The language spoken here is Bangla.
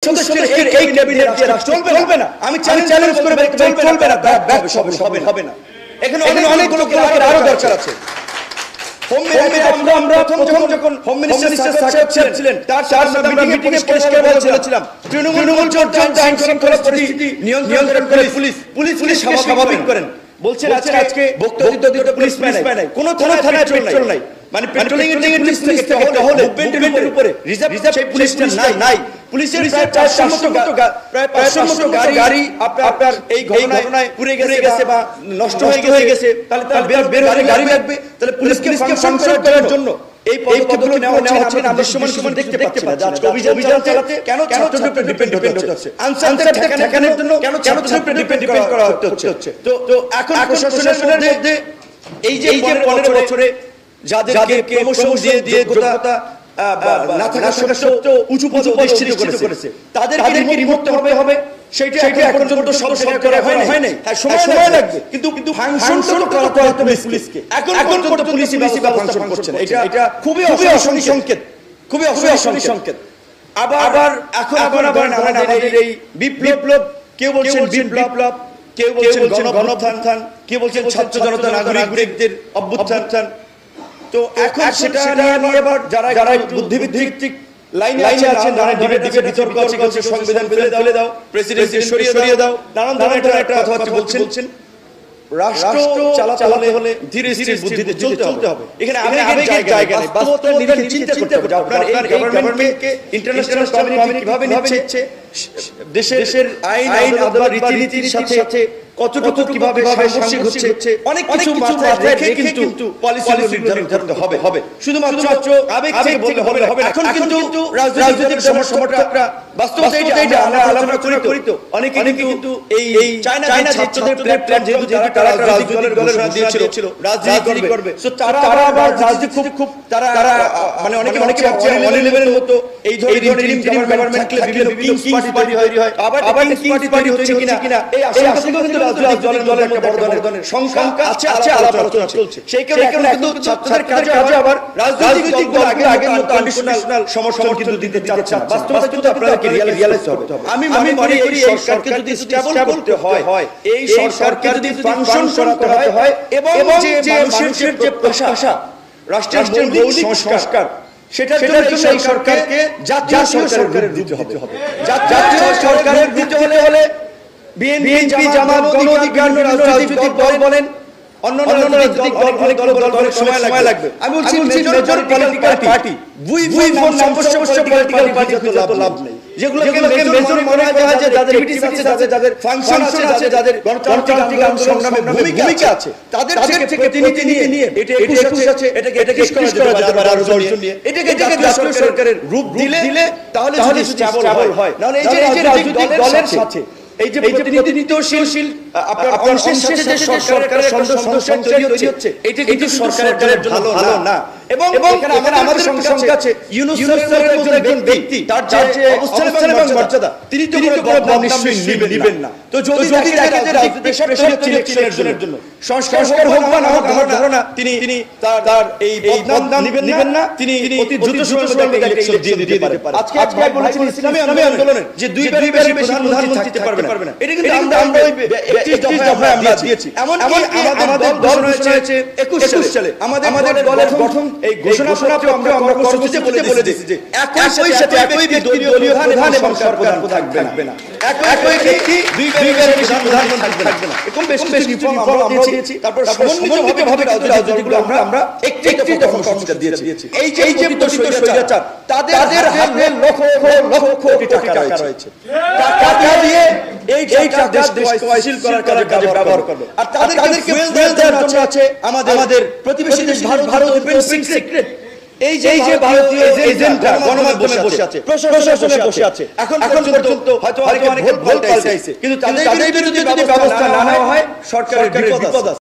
সদস্যের এই ক্যাবিনেট দিয়ে রাষ্ট্র চলবে না। আমি চ্যালেঞ্জ করে চলবে না, হবে না। এখানে অনেকগুলো ক্লাবের আরো দরকার আছে। আমরা যখন হোম মিনিস্টার ছিলেন তার মিটিং এ পরিষ্কার বলেছিলাম তৃণমূল চলছে আইন শৃঙ্খলা পরিস্থিতি নিয়ন্ত্রণ করে পুলিশ স্বাভাবিক করেন। বলছেন আজকে বক্তব্য দিতে পুলিশ নাই, কোনো থানায় পেট্রোল নাই, মানে পেট্রোলিং এর পুলিশ থেকে একটা হলে মুভমেন্টের উপরে রিজার্ভ সেই পুলিশটা নাই। পুলিশের প্রায় 500 গাড়ি আপনার এই ঘটনায় পুড়ে গেছে বা নষ্ট হয়ে গেছে, তাহলে বের হয়ে গাড়ি লাগবে, তাহলে পুলিশকে ফাংশন করার জন্য এই পদক্ষেপগুলো নেওয়া হচ্ছে। আমরা সমান দেখতে পাচ্ছি না আজকে অভিযান চালাতে কেন ছাত্রদের উপর ডিপেন্ড হচ্ছে, আনসার ঠেকানোর জন্য কেন ছাত্রদের উপর ডিপেন্ড করা হচ্ছে। তো এখন প্রশাসনের মধ্যে এই যে 15 বছরে যাদেরকে প্রমোশন দিয়ে যোগ্যতা না থাকা সত্ত্বেও উঁচু পদে অধিষ্ঠিত করেছে তাদেরকে রিমুভ হবে। সেটা এখন পর্যন্ত সব করা হয় নাই। সময় লাগবে, কিন্তু ফাংশন তো করা হবে পুলিশকে। এখন পর্যন্ত পুলিশ ব্যবস্থা করছে না। এটা খুবই অশনি সংকেত। আবার এখন আমাদের এই বিপ্লব, কেউ বলছেন বিপ্লব, কেউ বলছেন গণঅভ্যুত্থান, কেউ বলছেন ছাত্র জনতা নাগরিকদের অভ্যুত্থান। তো এখন সেটা নিয়ে আবার যারা বুদ্ধিভিত্তিক লাইনে আছেন, ডিবেট বিতর্ক আছে, সংবিধান ফেলে দাও, প্রেসিডেন্সি সরিয়ে দাও, নানান ধরনের একটা কথাবার্তা বলছেন। রাষ্ট্র চালাতে হলে ধীরে ধীরে বুদ্ধিতে চলতে হবে। এখানে আবেগের জায়গা নেই, বাস্তবতা নিরিখে চিন্তা করতে হবে। আপনার এই গভর্নমেন্টকে ইন্টারন্যাশনাল কমিউনিটি কিভাবে নিচ্ছে, দেশের আইন আদালত রীতিনীতির সাথে কতটুকু কিভাবে সাংঘর্ষিক হচ্ছে, অনেক কিছু মাথায় রেখে কিন্তু পলিসি নির্ধারণ হবে। শুধুমাত্র আবেগ থেকে বললে হবে না। এখন কিন্তু রাজনৈতিক সমর্থকরা বাস্তবতা এইটা আমরা আলোচনা করি তো অনেকে কিন্তু এই চায়না ছাত্রদের প্ল্যান যেহেতু তারা রাজনৈতিক দলের ঘোষণা দিয়েছিল রাজনীতি করবে, সো তারা আবার রাজনীতি খুব তারা মানে অনেকে ভাবছেন অলি লেভেলের মতো এই ধরনের ইন্টারিম গভর্নমেন্ট থাকলে বিভিন্ন কিংস পার্টি তৈরি হয়, আবার কিংস পার্টি হচ্ছে কিনা এই আশঙ্কা কিন্তু রাজনৈতিক দলের একটা বড় ধরনের সংখ্যা আছে, আলোচনা চলছে। সেই কারণে কিন্তু ছাত্রদের কাজে আবার রাজনৈতিক দল আগে মতো আনকন্ডিশনাল সমর্থন কিন্তু দিতে চাচ্ছে না। বাস্তবতা কিন্তু আপনাদেরকে রিয়ালাইজ হবে। আমি মনে করি এই সরকারকে যদি স্টেবল করতে হয়, এই সরকারকে যদি ফাংশন করাতে হয় এবং যে মানুষের যে প্রত্যাশা, রাষ্ট্রের মৌলিক সংস্কার, সেটার জন্য এই সরকারকে জাতীয় সরকারের দিতে হবে। জাতীয় সরকারের দিতে হলে বিএনপি, জামাত, গণ অধিকার রাজনৈতিক দল বলেন, অন্য রাজনৈতিক দল সময় লাগবে। আমি বলছি major political party, political party তো লাভ নেই, যেগুলোকে মেজর মনে করা হয় যে যাদের অ্যাক্টিভিটিস আছে, যাদের ফাংশন আছে, যাদের গণতান্ত্রিক সংগ্রামে ভূমিকা আছে, তাদের থেকে তিনি নিয়ে এটা 21 আছে, এটাকে 21 করা যেতে পারে আরো নিয়ে এটাকে জাতীয় সরকারের রূপ দিলে তাহলে যদি স্টেবল হয়। নাহলে এই যে রাজনৈতিক দলের সাথে এই যে প্রতিনিধিত্বশীল আপনার অংশের সাথে যে সরকারের সংসদ তৈরি হচ্ছে, এটা কিন্তু সরকারের জন্য ভালো না। এবং এখানে আমাদের সংখ্যা আছে ইউনূস স্যারের মতো একজন ব্যক্তি, তার যে অবস্থান এবং মর্যাদা, তিনি তো কোনো বদনাম নিশ্চয়ই নেবেন না। তো যদি দেখে যে রাজনৈতিক প্রেশার ইলেকশনের জন্য সংস্কার হোক বা না হোক, আমার ধারণা তিনি তার এই বদনাম নেবেন না, তিনি অতি দ্রুত সময়ের মধ্যে ইলেকশন দিয়ে দিতে পারে। আজকে বলেছেন ইসলামী আন্দোলনের যে দুইবারের বেশি প্রধানমন্ত্রী থাকতে পারবে না, এটা কিন্তু আমরা 31 দফায় আমরা দিয়েছি। এমনকি আমাদের দল ঘোষণা হয়েছে 21 সালে, আমাদের দলের গঠন এই ঘোষণাপত্রে আমরা কর্মসূচিতে বলে দিয়েছি যে একই সাথে একই দলীয় প্রধান এবং সরকার থাকবে না, একই ব্যক্তি দুইবারের বেশি প্রধানমন্ত্রী থাকবে না। এরকম বেশ রিফর্ম আমরা দিয়েছি। তারপর সমন্বিতভাবে রাজনীতিগুলো আমরা একটি কর্মসূচি দিয়েছি। এই যে স্বৈরাচার, তাদের হাতে লক্ষ কোটি টাকা রয়েছে, টাকা দিয়ে এই টাকা দেশকে অস্থির করার কাজে ব্যবহার করবে। আর তাদেরকে ফুয়েল দেওয়ার জন্য আছে আমাদের প্রতিবেশী দেশ ভারত ডিফেন্স সিক্রেট, এই যে ভারতীয় এজেন্টরা গণমাধ্যমে বসে আছে, প্রশাসনে বসে আছে। এখন পর্যন্ত হয়তো অনেকে ভুল পাল্টাইছে, কিন্তু তাদের বিরুদ্ধে যদি ব্যবস্থা না নেওয়া হয় সরকারের বিপদ আছে।